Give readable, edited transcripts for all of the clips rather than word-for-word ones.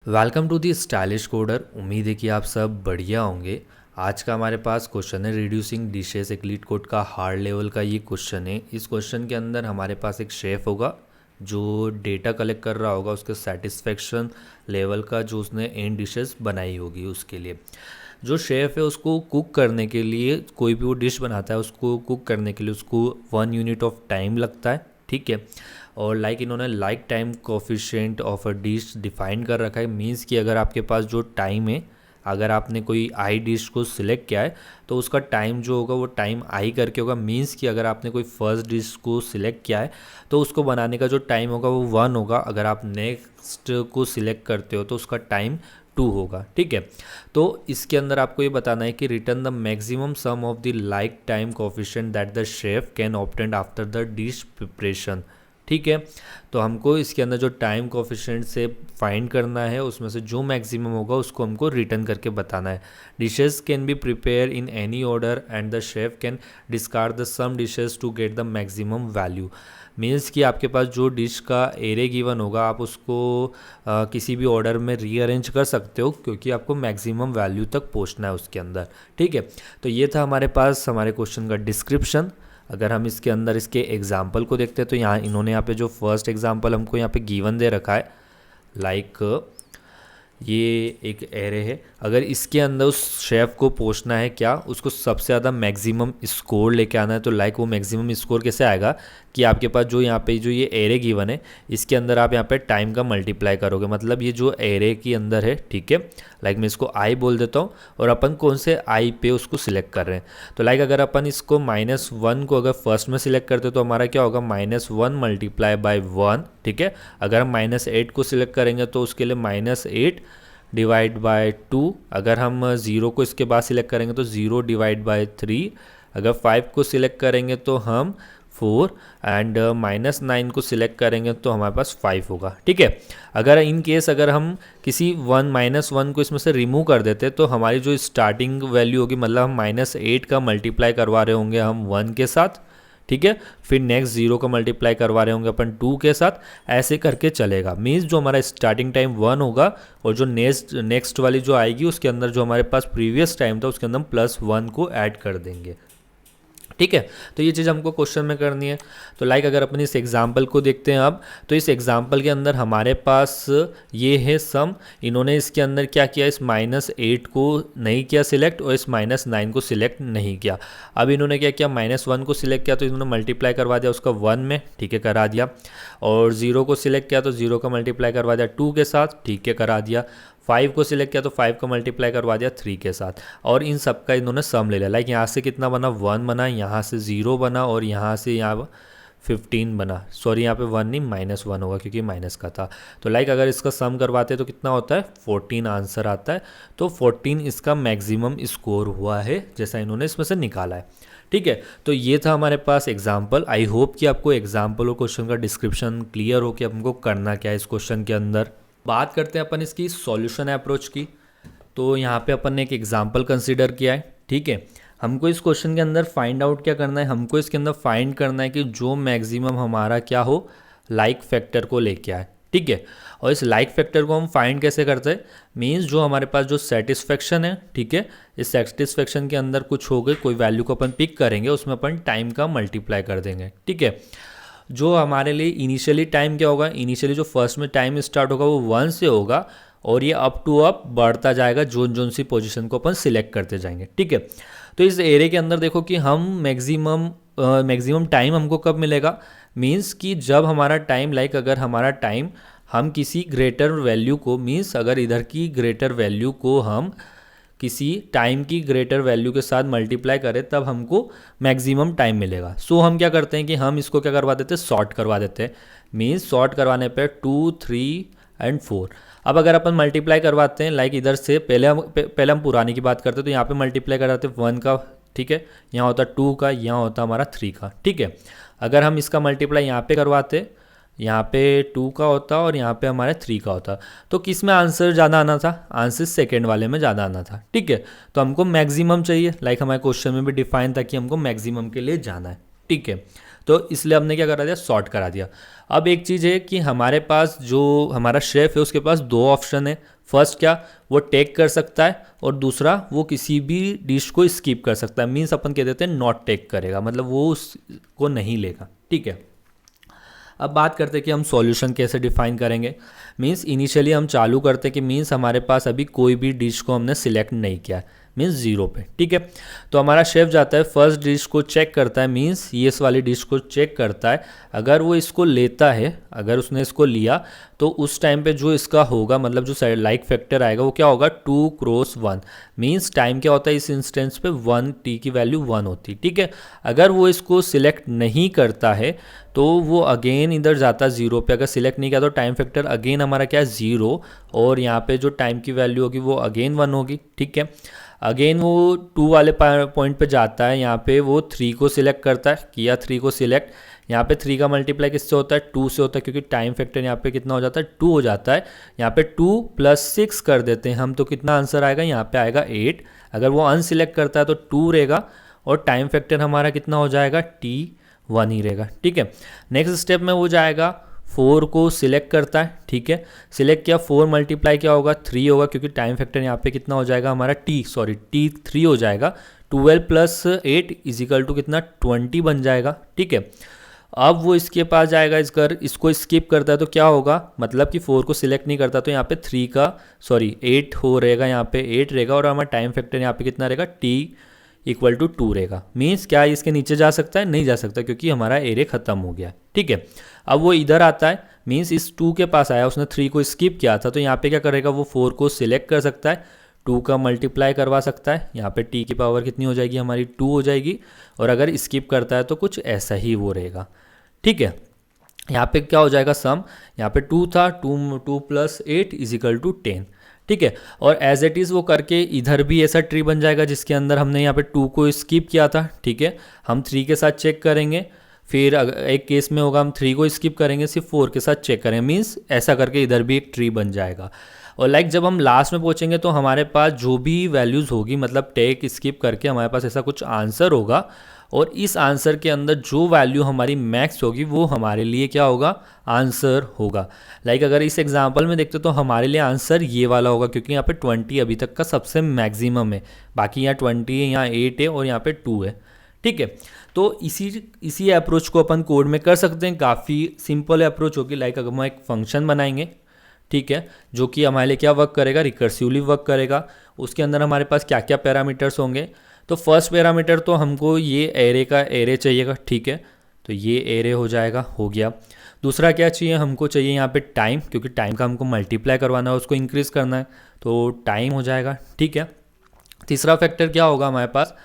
Welcome to the Stylish Coder. उम्मीद है कि आप सब बढ़िया होंगे। आज का हमारे पास क्वेश्चन है रिड्यूसिंग डिशेस एक लीड कोड का हार्ड लेवल का ये क्वेश्चन है। इस क्वेश्चन के अंदर हमारे पास एक शेफ़ होगा जो डेटा कलेक्ट कर रहा होगा उसके सेटिस्फेक्शन लेवल का जो उसने एंड डिशेस बनाई होगी। उसके लिए जो शेफ़ है उसको कुक करने के लिए, कोई भी वो डिश बनाता है उसको कुक करने के लिए उसको 1 यूनिट ऑफ टाइम लगता है। ठीक है। और इन्होंने time coefficient of a dish define कर रखा है। मीन्स कि अगर आपके पास जो टाइम है, अगर आपने कोई आई डिश को सिलेक्ट किया है तो उसका टाइम जो होगा वो टाइम आई करके होगा। मीन्स कि अगर आपने कोई फर्स्ट डिश को सिलेक्ट किया है तो उसको बनाने का जो टाइम होगा वो 1 होगा। अगर आप नेक्स्ट को सिलेक्ट करते हो तो उसका टाइम 2 होगा। ठीक है। तो इसके अंदर आपको ये बताना है कि return the maximum some of the time coefficient that the chef can obtain after the dish preparation. ठीक है। तो हमको इसके अंदर जो टाइम कोफिशिएंट से फाइंड करना है उसमें से जो मैक्सिमम होगा उसको हमको रिटर्न करके बताना है। Dishes can be prepare in any order and the chef can discard the some dishes to get the maximum value. Means कि आपके पास जो डिश का एरे गिवन होगा आप उसको किसी भी ऑर्डर में रीअरेंज कर सकते हो क्योंकि आपको मैक्सिमम वैल्यू तक पहुंचना है उसके अंदर। ठीक है। तो ये था हमारे पास हमारे क्वेश्चन का डिस्क्रिप्शन। अगर हम इसके अंदर इसके एग्जाम्पल को देखते हैं तो यहाँ इन्होंने यहाँ पे जो फर्स्ट एग्जाम्पल हमको यहाँ पे गिवन दे रखा है, ये एक एरे है। अगर इसके अंदर उस शेफ़ को पूछना है क्या, उसको सबसे ज़्यादा मैक्सिमम स्कोर लेके आना है तो वो मैक्सिमम स्कोर कैसे आएगा कि आपके पास जो यहाँ पे जो ये एरे गिवन है इसके अंदर आप यहाँ पे टाइम का मल्टीप्लाई करोगे। मतलब ये जो एरे के अंदर है, ठीक है, मैं इसको आई बोल देता हूँ और अपन कौन से आई पे उसको सिलेक्ट कर रहे हैं। तो अगर अपन इसको -1 को अगर फर्स्ट में सिलेक्ट करते तो हमारा क्या होगा, -1 मल्टीप्लाई बाय 1। ठीक है। अगर हम -8 को सिलेक्ट करेंगे तो उसके लिए -8 डिवाइड बाय 2। अगर हम 0 को इसके बाद सिलेक्ट करेंगे तो 0 डिवाइड बाय 3। अगर 5 को सिलेक्ट करेंगे तो हम 4 एंड -9 को सिलेक्ट करेंगे तो हमारे पास 5 होगा। ठीक है। अगर इन केस अगर हम किसी -1 को इसमें से रिमूव कर देते तो हमारी जो स्टार्टिंग वैल्यू होगी, मतलब हम -8 का मल्टीप्लाई करवा रहे होंगे हम 1 के साथ। ठीक है। फिर नेक्स्ट 0 का मल्टीप्लाई करवा रहे होंगे अपन 2 के साथ, ऐसे करके चलेगा। मीन्स जो हमारा स्टार्टिंग टाइम 1 होगा और जो नेक्स्ट वाली जो आएगी उसके अंदर जो हमारे पास प्रीवियस टाइम था उसके अंदर हम +1 को ऐड कर देंगे। ठीक है। तो ये चीज़ हमको क्वेश्चन में करनी है। तो अगर अपन इस एग्जाम्पल को देखते हैं अब, तो इस एग्जाम्पल के अंदर हमारे पास ये है सम। इन्होंने इसके अंदर क्या किया, इस -8 को नहीं किया सिलेक्ट और इस -9 को सिलेक्ट नहीं किया। अब इन्होंने क्या किया, -1 को सिलेक्ट किया तो इन्होंने मल्टीप्लाई करवा दिया उसका 1 में। ठीक है, करा दिया। और 0 को सिलेक्ट किया तो 0 का मल्टीप्लाई करवा दिया 2 के साथ। ठीक है, करा दिया। 5 को सिलेक्ट किया तो 5 का मल्टीप्लाई करवा दिया 3 के साथ। और इन सब का इन्होंने सम ले लिया। यहाँ से कितना बना, 1 बना, यहाँ से 0 बना और यहाँ से यहाँ 15 बना। सॉरी, यहाँ पे 1 नहीं -1 होगा क्योंकि माइनस का था। तो अगर इसका सम करवाते तो कितना होता है, 14 आंसर आता है। तो 14 इसका मैक्सिमम स्कोर हुआ है जैसा इन्होंने इसमें से निकाला है। ठीक है। तो ये था हमारे पास एग्जाम्पल। आई होप कि आपको एग्जाम्पल और क्वेश्चन का डिस्क्रिप्शन क्लियर हो कि हमको करना क्या है इस क्वेश्चन के अंदर। बात करते हैं अपन इसकी सॉल्यूशन अप्रोच की। तो यहाँ पे अपन ने एक एग्जांपल कंसीडर किया है। ठीक है। हमको इस क्वेश्चन के अंदर फाइंड आउट क्या करना है, हमको इसके अंदर फाइंड करना है कि जो मैक्सिमम हमारा क्या हो, फैक्टर को लेके आए। ठीक है। और इस फैक्टर को हम फाइंड कैसे करते हैं, मीन्स जो हमारे पास जो सेटिस्फेक्शन है, ठीक है, इस सेटिस्फेक्शन के अंदर कुछ हो गई, कोई वैल्यू को अपन पिक करेंगे, उसमें अपन टाइम का मल्टीप्लाई कर देंगे। ठीक है। जो हमारे लिए इनिशियली टाइम क्या होगा, इनिशियली जो फर्स्ट में टाइम स्टार्ट होगा वो 1 से होगा और ये अप टू अप बढ़ता जाएगा जोन सी पोजीशन को अपन सिलेक्ट करते जाएंगे। ठीक है। तो इस एरे के अंदर देखो कि हम मैक्सिमम टाइम हमको कब मिलेगा, मीन्स कि जब हमारा टाइम अगर हमारा टाइम हम किसी ग्रेटर वैल्यू को, मीन्स अगर इधर की ग्रेटर वैल्यू को हम किसी टाइम की ग्रेटर वैल्यू के साथ मल्टीप्लाई करें तब हमको मैक्सिमम टाइम मिलेगा। सो हम क्या करते हैं कि हम इसको क्या करवा देते हैं, सॉर्ट करवा देते हैं। मीन्स सॉर्ट करवाने पे 2, 3 एंड 4। अब अगर अपन मल्टीप्लाई करवाते हैं इधर से पहले हम पुरानी की बात करते हैं तो यहाँ पे मल्टीप्लाई कराते हैं 1 का। ठीक है। यहाँ होता 2 का, यहाँ होता हमारा 3 का। ठीक है। अगर हम इसका मल्टीप्लाई यहाँ पे करवाते, यहाँ पे 2 का होता और यहाँ पे हमारे 3 का होता, तो किस में आंसर ज़्यादा आना था, आंसर सेकेंड वाले में ज़्यादा आना था। ठीक है। तो हमको मैक्सिमम चाहिए, हमारे क्वेश्चन में भी डिफाइन था कि हमको मैक्सिमम के लिए जाना है। ठीक है। तो इसलिए हमने क्या करा दिया, सॉर्ट करा दिया। अब एक चीज़ है कि हमारे पास जो हमारा शेफ है उसके पास दो ऑप्शन है। फर्स्ट क्या, वो टेक कर सकता है, और दूसरा वो किसी भी डिश को स्किप कर सकता है। मीन्स अपन कह देते हैं नॉट टेक करेगा, मतलब वो उसको नहीं लेगा। ठीक है, अब बात करते हैं कि हम सॉल्यूशन कैसे डिफाइन करेंगे। मीन्स इनिशियली हम चालू करते हैं कि मीन्स हमारे पास अभी कोई भी डिश को हमने सिलेक्ट नहीं किया है, मीन्स जीरो पे। ठीक है, तो हमारा शेफ जाता है फर्स्ट डिश को चेक करता है, मीन्स ये इस वाली डिश को चेक करता है। अगर वो इसको लेता है, अगर उसने इसको लिया, तो उस टाइम पे जो इसका होगा, मतलब जो लाइक फैक्टर आएगा वो क्या होगा, 2x1। मीन्स टाइम क्या होता है इस इंस्टेंस पे, 1 t की वैल्यू 1 होती है। ठीक है, अगर वो इसको सिलेक्ट नहीं करता है तो वो अगेन इधर जाता है जीरो पे। अगर सिलेक्ट नहीं किया तो टाइम फैक्टर अगेन हमारा क्या है, जीरो, और यहाँ पे जो टाइम की वैल्यू होगी वो अगेन 1 होगी। ठीक है, अगेन वो 2 वाले पॉइंट पे जाता है, यहाँ पे वो 3 को सिलेक्ट करता है, किया 3 को सिलेक्ट। यहाँ पे 3 का मल्टीप्लाई किससे होता है, 2 से होता है, क्योंकि टाइम फैक्टर यहाँ पे कितना हो जाता है, 2 हो जाता है। यहाँ पे 2 + 6 कर देते हैं हम, तो कितना आंसर आएगा, यहाँ पे आएगा 8। अगर वो अनसिलेक्ट करता है तो 2 रहेगा, और टाइम फैक्टर हमारा कितना हो जाएगा, T1 ही रहेगा। ठीक है, नेक्स्ट स्टेप में वो जाएगा 4 को सिलेक्ट करता है। ठीक है, सिलेक्ट किया, 4 मल्टीप्लाई क्या होगा, 3 होगा, क्योंकि टाइम फैक्टर यहाँ पे कितना हो जाएगा हमारा, T3 हो जाएगा। 12 + 8 = कितना, 20 बन जाएगा। ठीक है, अब वो इसके पास जाएगा, इसको स्किप करता है तो क्या होगा, मतलब कि 4 को सिलेक्ट नहीं करता तो यहाँ पे 8 हो रहेगा, यहाँ पे 8 रहेगा, और हमारा टाइम फैक्टर यहाँ पे कितना रहेगा, T=2 रहेगा। मीन्स क्या इसके नीचे जा सकता है, नहीं जा सकता, क्योंकि हमारा एरे खत्म हो गया। ठीक है, अब वो इधर आता है, मीन्स इस 2 के पास आया, उसने 3 को स्किप किया था, तो यहाँ पे क्या करेगा, वो 4 को सिलेक्ट कर सकता है, 2 का मल्टीप्लाई करवा सकता है, यहाँ पे T की पावर कितनी हो जाएगी हमारी, 2 हो जाएगी, और अगर स्किप करता है तो कुछ ऐसा ही वो रहेगा। ठीक है, यहाँ पे क्या हो जाएगा सम, यहाँ पे 2 था, 2 + 8 = 10। ठीक है, और एज इट इज़ वो करके इधर भी ऐसा ट्री बन जाएगा जिसके अंदर हमने यहाँ पे 2 को स्किप किया था। ठीक है, हम 3 के साथ चेक करेंगे, फिर एक केस में होगा हम 3 को स्किप करेंगे, सिर्फ 4 के साथ चेक करेंगे। मीन्स ऐसा करके इधर भी एक ट्री बन जाएगा। और लाइक जब हम लास्ट में पहुँचेंगे तो हमारे पास जो भी वैल्यूज़ होगी, मतलब टेक स्किप करके हमारे पास ऐसा कुछ आंसर होगा, और इस आंसर के अंदर जो वैल्यू हमारी मैक्स होगी वो हमारे लिए क्या होगा, आंसर होगा। लाइक अगर इस एग्जांपल में देखते तो हमारे लिए आंसर ये वाला होगा, क्योंकि यहाँ पे 20 अभी तक का सबसे मैक्सिमम है, बाकी यहाँ 20 है, यहाँ 8 है, और यहाँ पे 2 है। ठीक है, तो इसी अप्रोच को अपन कोड में कर सकते हैं। काफ़ी सिंपल अप्रोच होगी। लाइक अगर हम एक फंक्शन बनाएंगे, ठीक है, जो कि हमारे लिए क्या वर्क करेगा, रिकर्सिवली वर्क करेगा। उसके अंदर हमारे पास क्या क्या पैरामीटर्स होंगे, तो फर्स्ट पैरामीटर तो हमको ये एरे का एरे चाहिएगा। ठीक है, तो ये एरे हो जाएगा, हो गया। दूसरा क्या चाहिए, हमको चाहिए यहाँ पे टाइम, क्योंकि टाइम का हमको मल्टीप्लाई करवाना है, उसको इंक्रीज़ करना है, तो टाइम हो जाएगा। ठीक है, तीसरा फैक्टर क्या होगा हमारे पास,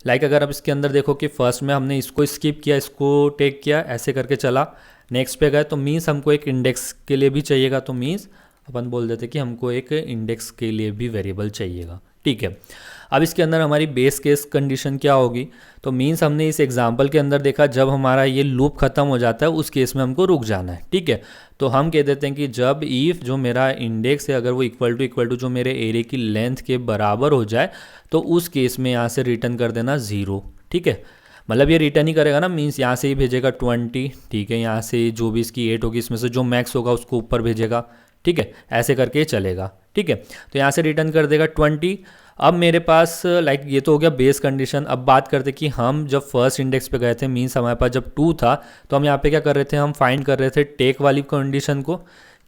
लाइक अगर आप इसके अंदर देखो कि फर्स्ट में हमने इसको स्किप किया, इसको टेक किया, ऐसे करके चला, नेक्स्ट पे गए, तो मीन्स हमको एक इंडेक्स के लिए भी चाहिएगा, तो मीन्स अपन बोल देते कि हमको एक इंडेक्स के लिए भी वेरिएबल चाहिएगा। ठीक है, अब इसके अंदर हमारी बेस केस कंडीशन क्या होगी, तो मीन्स हमने इस एग्जांपल के अंदर देखा जब हमारा ये लूप खत्म हो जाता है उस केस में हमको रुक जाना है। ठीक है, तो हम कह देते हैं कि जब इफ़ जो मेरा इंडेक्स है अगर वो इक्वल टू जो मेरे एरे की लेंथ के बराबर हो जाए, तो उस केस में यहाँ से रिटर्न कर देना 0। ठीक है, मतलब ये रिटर्न ही करेगा ना, मीन्स यहाँ से ही भेजेगा 20। ठीक है, यहाँ से जो भी इसकी 8 होगी इसमें से जो मैक्स होगा उसको ऊपर भेजेगा। ठीक है, ऐसे करके चलेगा। ठीक है, तो यहाँ से रिटर्न कर देगा 20। अब मेरे पास लाइक ये तो हो गया बेस कंडीशन। अब बात करते कि हम जब फर्स्ट इंडेक्स पे गए थे, मीन्स हमारे पास जब 2 था, तो हम यहाँ पे क्या कर रहे थे, हम फाइंड कर रहे थे टेक वाली कंडीशन को,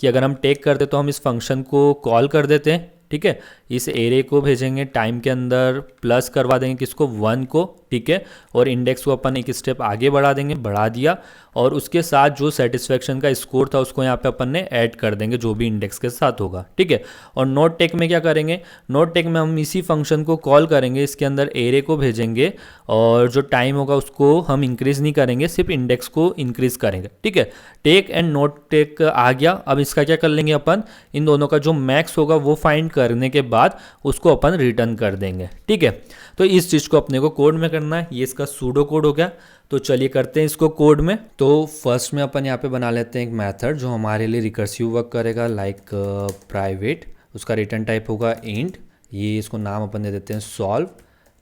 कि अगर हम टेक करते तो हम इस फंक्शन को कॉल कर देते हैं। ठीक है, इस एरे को भेजेंगे टाइम के अंदर, प्लस करवा देंगे किसको, 1 को। ठीक है, और इंडेक्स को अपन एक स्टेप आगे बढ़ा देंगे, बढ़ा दिया, और उसके साथ जो सेटिस्फेक्शन का स्कोर था उसको यहाँ पे अपन ने ऐड कर देंगे जो भी इंडेक्स के साथ होगा। ठीक है, और नोट टेक में क्या करेंगे, नोट टेक में हम इसी फंक्शन को कॉल करेंगे, इसके अंदर एरे को भेजेंगे, और जो टाइम होगा उसको हम इंक्रीज़ नहीं करेंगे, सिर्फ इंडेक्स को इंक्रीज़ करेंगे। ठीक है, टेक एंड नोट टेक आ गया। अब इसका क्या कर लेंगे अपन, इन दोनों का जो मैक्स होगा वो फाइंड करने के बाद उसको अपन रिटर्न कर देंगे। ठीक है, तो इस चीज़ को अपने को कोड में करना है। ये इसका सूडो कोड हो गया। तो चलिए करते हैं इसको कोड में। तो फर्स्ट में अपन यहाँ पे बना लेते हैं एक मेथड जो हमारे लिए रिकर्सिव वर्क करेगा, लाइक प्राइवेट। उसका रिटर्न टाइप होगा इंट, ये इसको नाम अपन दे देते हैं सॉल्व।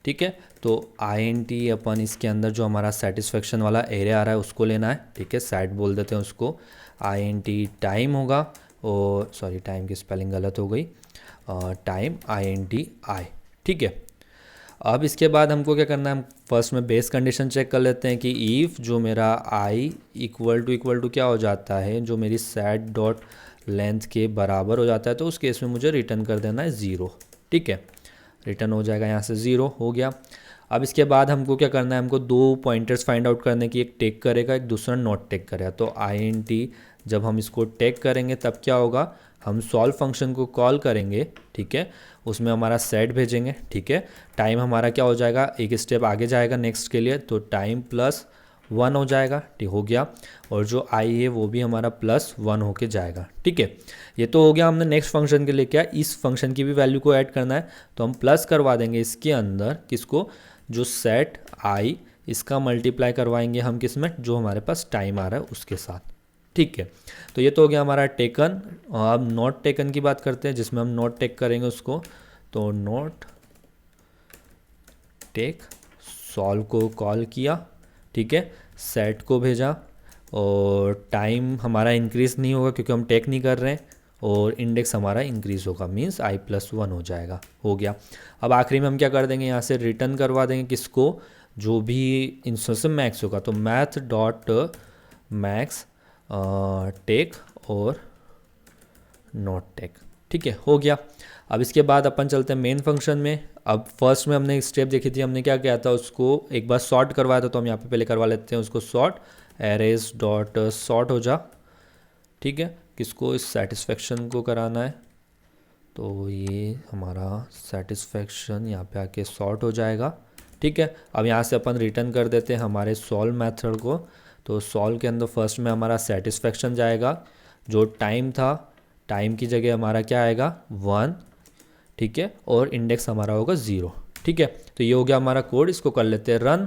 ठीक है। तो int अपन इसके अंदर जो हमारा सेटिस्फेक्शन वाला एरे आ रहा है उसको लेना है, ठीक है, सेट बोल देते हैं उसको। int टाइम होगा, और सॉरी टाइम की स्पेलिंग गलत हो गई, टाइम int आई, ठीक है। अब इसके बाद हमको क्या करना है, हम फर्स्ट में बेस कंडीशन चेक कर लेते हैं कि इफ़ जो मेरा i इक्वल टू क्या हो जाता है, जो मेरी सेट डॉट लेंथ के बराबर हो जाता है, तो उस केस में मुझे रिटर्न कर देना है 0, ठीक है। रिटर्न हो जाएगा यहाँ से 0 हो गया। अब इसके बाद हमको क्या करना है, हमको दो पॉइंटर्स फाइंड आउट करने की, एक टेक करेगा एक दूसरा नॉट टेक करेगा। तो int जब हम इसको टेक करेंगे तब क्या होगा, हम सॉल्व फंक्शन को कॉल करेंगे, ठीक है, उसमें हमारा सेट भेजेंगे, ठीक है। टाइम हमारा क्या हो जाएगा, एक स्टेप आगे जाएगा नेक्स्ट के लिए, तो टाइम प्लस 1 हो जाएगा, ठीक हो गया। और जो आई है वो भी हमारा प्लस 1 होके जाएगा, ठीक है। ये तो हो गया, हमने नेक्स्ट फंक्शन के लिए क्या, इस फंक्शन की भी वैल्यू को ऐड करना है, तो हम प्लस करवा देंगे इसके अंदर किसको, जो सेट आई, इसका मल्टीप्लाई करवाएंगे हम किस में, जो हमारे पास टाइम आ रहा है उसके साथ, ठीक है। तो ये तो हो गया हमारा टेकन। अब नॉट टेकन की बात करते हैं, जिसमें हम नॉट टेक करेंगे उसको, तो नॉट टेक, सॉल्व को कॉल किया, ठीक है, सेट को भेजा, और टाइम हमारा इंक्रीज़ नहीं होगा क्योंकि हम टेक नहीं कर रहे हैं, और इंडेक्स हमारा इंक्रीज़ होगा, मींस i+1 हो जाएगा, हो गया। अब आखिरी में हम क्या कर देंगे, यहाँ से रिटर्न करवा देंगे किसको, जो भी इंस्टेंस मैक्स होगा, तो मैथ डॉट मैक्स टेक और नॉट टेक, ठीक है, हो गया। अब इसके बाद अपन चलते हैं मेन फंक्शन में। अब फर्स्ट में हमने एक स्टेप देखी थी, हमने क्या किया था, उसको एक बार सॉर्ट करवाया था, तो हम यहाँ पे पहले करवा लेते हैं उसको सॉर्ट, एरेज डॉट सॉर्ट हो जा, ठीक है, किसको, इस सेटिस्फेक्शन को कराना है, तो ये हमारा सेटिस्फेक्शन यहाँ पे आके सॉर्ट हो जाएगा, ठीक है। अब यहाँ से अपन रिटर्न कर देते हैं हमारे सॉल्व मेथड को, तो सॉल्व के अंदर फर्स्ट में हमारा सेटिस्फेक्शन जाएगा, जो टाइम था, टाइम की जगह हमारा क्या आएगा 1, ठीक है, और इंडेक्स हमारा होगा 0, ठीक है। तो ये हो गया हमारा कोड, इसको कर लेते हैं रन।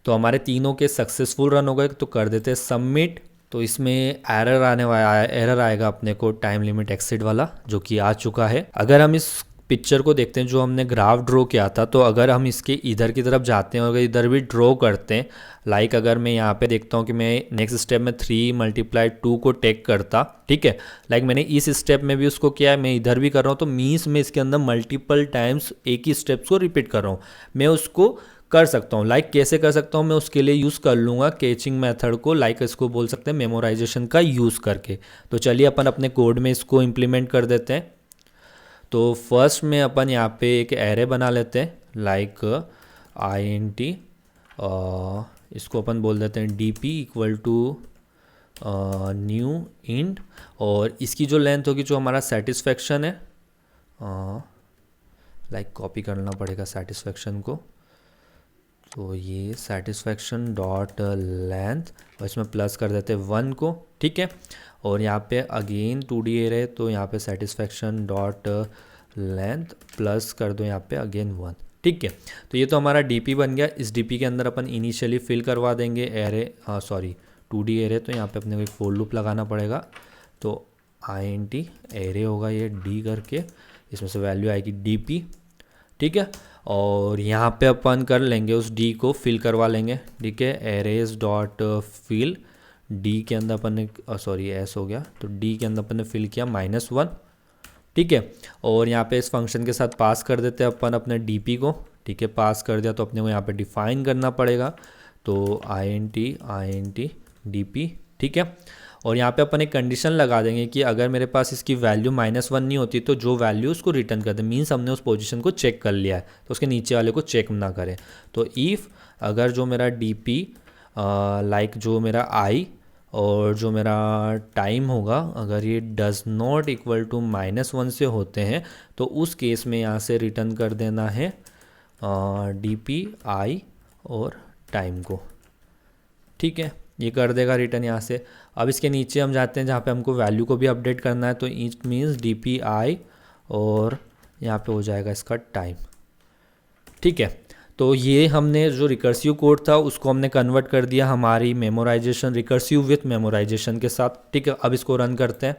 तो हमारे तीनों के सक्सेसफुल रन हो गए, तो कर देते हैं सबमिट। तो इसमें एरर आने वाला, एरर आएगा अपने को टाइम लिमिट एक्सीड वाला, जो कि आ चुका है। अगर हम इस पिक्चर को देखते हैं जो हमने ग्राफ ड्रॉ किया था, तो अगर हम इसके इधर की तरफ जाते हैं और अगर इधर भी ड्रॉ करते हैं, लाइक अगर मैं यहाँ पे देखता हूँ कि मैं नेक्स्ट स्टेप में 3 × 2 को टेक करता, ठीक है, लाइक मैंने इस स्टेप में भी उसको किया है, मैं इधर भी कर रहा हूँ, तो मीन्स मैं इसके अंदर मल्टीपल टाइम्स एक ही स्टेप्स को रिपीट कर रहा हूँ, मैं उसको कर सकता हूँ। लाइक कैसे कर सकता हूँ, मैं उसके लिए यूज़ कर लूँगा कैचिंग मेथड को, लाइक इसको बोल सकते हैं मेमोराइजेशन का यूज़ करके। तो चलिए अपन अपने कोड में इसको इम्प्लीमेंट कर देते हैं। तो फर्स्ट में अपन यहाँ पे एक एरे बना लेते हैं, लाइक int, इसको अपन बोल देते हैं dp equal to new int, और इसकी जो लेंथ होगी, जो हमारा सेटिस्फेक्शन है, लाइक कॉपी करना पड़ेगा सेटिस्फेक्शन को, तो ये सेटिस्फेक्शन डॉट लेंथ, और इसमें प्लस कर देते हैं 1 को, ठीक है। और यहाँ पे अगेन 2D एरे, तो यहाँ पे सेटिस्फेक्शन डॉट लेंथ प्लस कर दो यहाँ पे अगेन 1, ठीक है। तो ये तो हमारा DP बन गया। इस DP के अंदर अपन इनिशियली फिल करवा देंगे एरे, सॉरी 2D एरे, तो यहाँ पे अपने को एक फोर लूप लगाना पड़ेगा, तो int एरे होगा ये d करके, इसमें से वैल्यू आएगी DP, ठीक है। और यहाँ पे अपन कर लेंगे उस d को फिल करवा लेंगे, ठीक है, एरेज डॉट फिल, d के अंदर अपन ने, सॉरी s हो गया, तो d के अंदर अपन ने फिल किया -1, ठीक है। और यहाँ पे इस फंक्शन के साथ पास कर देते हैं अपन अपने DP को, ठीक है, पास कर दिया, तो अपने को यहाँ पे डिफाइन करना पड़ेगा, तो int DP, ठीक है। और यहाँ पे अपन एक कंडीशन लगा देंगे कि अगर मेरे पास इसकी वैल्यू -1 नहीं होती, तो जो वैल्यू उसको रिटर्न कर दे, मीन्स हमने उस पोजीशन को चेक कर लिया है, तो उसके नीचे वाले को चेक ना करें। तो इफ़ अगर जो मेरा DP लाइक जो मेरा i और जो मेरा टाइम होगा, अगर ये डज़ नॉट इक्वल टू -1 से होते हैं, तो उस केस में यहाँ से रिटर्न कर देना है DP i और टाइम को, ठीक है, ये कर देगा रिटर्न यहाँ से। अब इसके नीचे हम जाते हैं जहाँ पे हमको वैल्यू को भी अपडेट करना है, तो इट मीन्स DP i और यहाँ पे हो जाएगा इसका टाइम, ठीक है। तो ये हमने जो रिकर्सिव कोड था उसको हमने कन्वर्ट कर दिया हमारी मेमोराइजेशन, रिकर्सिव विथ मेमोराइजेशन के साथ, ठीक है। अब इसको रन करते हैं।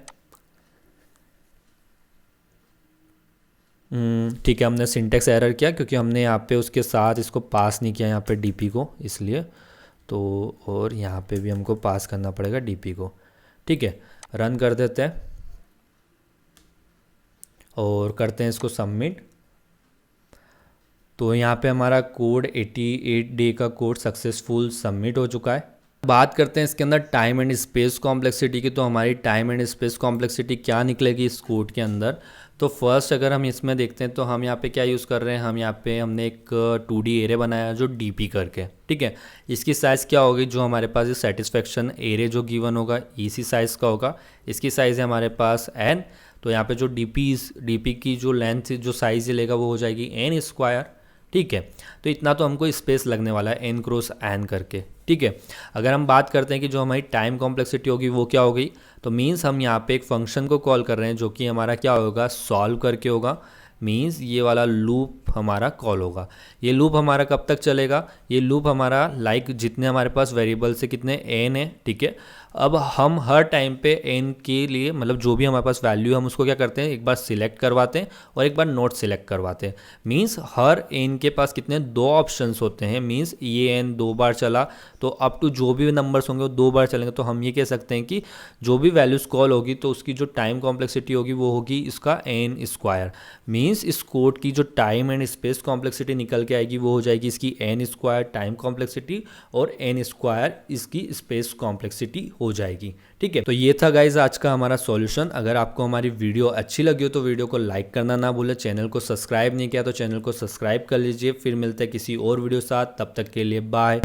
ठीक है, हमने सिंटेक्स एरर किया क्योंकि हमने यहाँ पे उसके साथ इसको पास नहीं किया यहाँ पे डीपी को, इसलिए। तो और यहाँ पे भी हमको पास करना पड़ेगा डीपी को। ठीक है, रन कर देते हैं और करते हैं इसको सबमिट। तो यहाँ पे हमारा कोड 88 डे का कोड सक्सेसफुल सबमिट हो चुका है। बात करते हैं इसके अंदर टाइम एंड स्पेस कॉम्प्लेक्सिटी की। तो हमारी टाइम एंड स्पेस कॉम्प्लेक्सिटी क्या निकलेगी इस कोड के अंदर। तो फर्स्ट अगर हम इसमें देखते हैं तो हम यहाँ पे क्या यूज़ कर रहे हैं, हम यहाँ पे हमने एक 2D एरे बनाया जो डीपी करके। ठीक है, इसकी साइज़ क्या होगी, जो हमारे पास ये सेटिस्फेक्शन एरे जो गिवन होगा इसी साइज़ का होगा। इसकी साइज़ है हमारे पास n। तो यहाँ पे जो डीपी की जो लेंथ जो साइज़ लेगा वो हो जाएगी n स्क्वायर। ठीक है, तो इतना तो हमको स्पेस लगने वाला है n क्रॉस n करके। ठीक है, अगर हम बात करते हैं कि जो हमारी टाइम कॉम्प्लेक्सिटी होगी वो क्या होगी, तो मीन्स हम यहाँ पे एक फंक्शन को कॉल कर रहे हैं जो कि हमारा क्या होगा, सॉल्व करके होगा। मीन्स ये वाला लूप हमारा कॉल होगा। ये लूप हमारा कब तक चलेगा, ये लूप हमारा लाइक जितने हमारे पास वेरिएबल से कितने n है। ठीक है, अब हम हर टाइम पे n के लिए मतलब जो भी हमारे पास वैल्यू है हम उसको क्या करते हैं, एक बार सिलेक्ट करवाते हैं और एक बार नोट सिलेक्ट करवाते हैं। मीन्स हर n के पास कितने, दो ऑप्शंस होते हैं। मीन्स ये n दो बार चला तो अप टू जो भी नंबर्स होंगे वो दो बार चलेंगे। तो हम ये कह सकते हैं कि जो भी वैल्यूज कॉल होगी तो उसकी जो टाइम कॉम्प्लेक्सिटी होगी वो होगी इसका n स्क्वायर। मीन्स इस कोड की जो टाइम एंड स्पेस कॉम्प्लेक्सिटी निकल के आएगी वो हो जाएगी इसकी n स्क्वायर टाइम कॉम्प्लेक्सिटी और n स्क्वायर इसकी स्पेस कॉम्प्लेक्सिटी हो जाएगी। ठीक है, तो ये था गाइज आज का हमारा सॉल्यूशन। अगर आपको हमारी वीडियो अच्छी लगी हो तो वीडियो को लाइक करना ना भूलें। चैनल को सब्सक्राइब नहीं किया तो चैनल को सब्सक्राइब कर लीजिए। फिर मिलते हैं किसी और वीडियो साथ, तब तक के लिए बाय।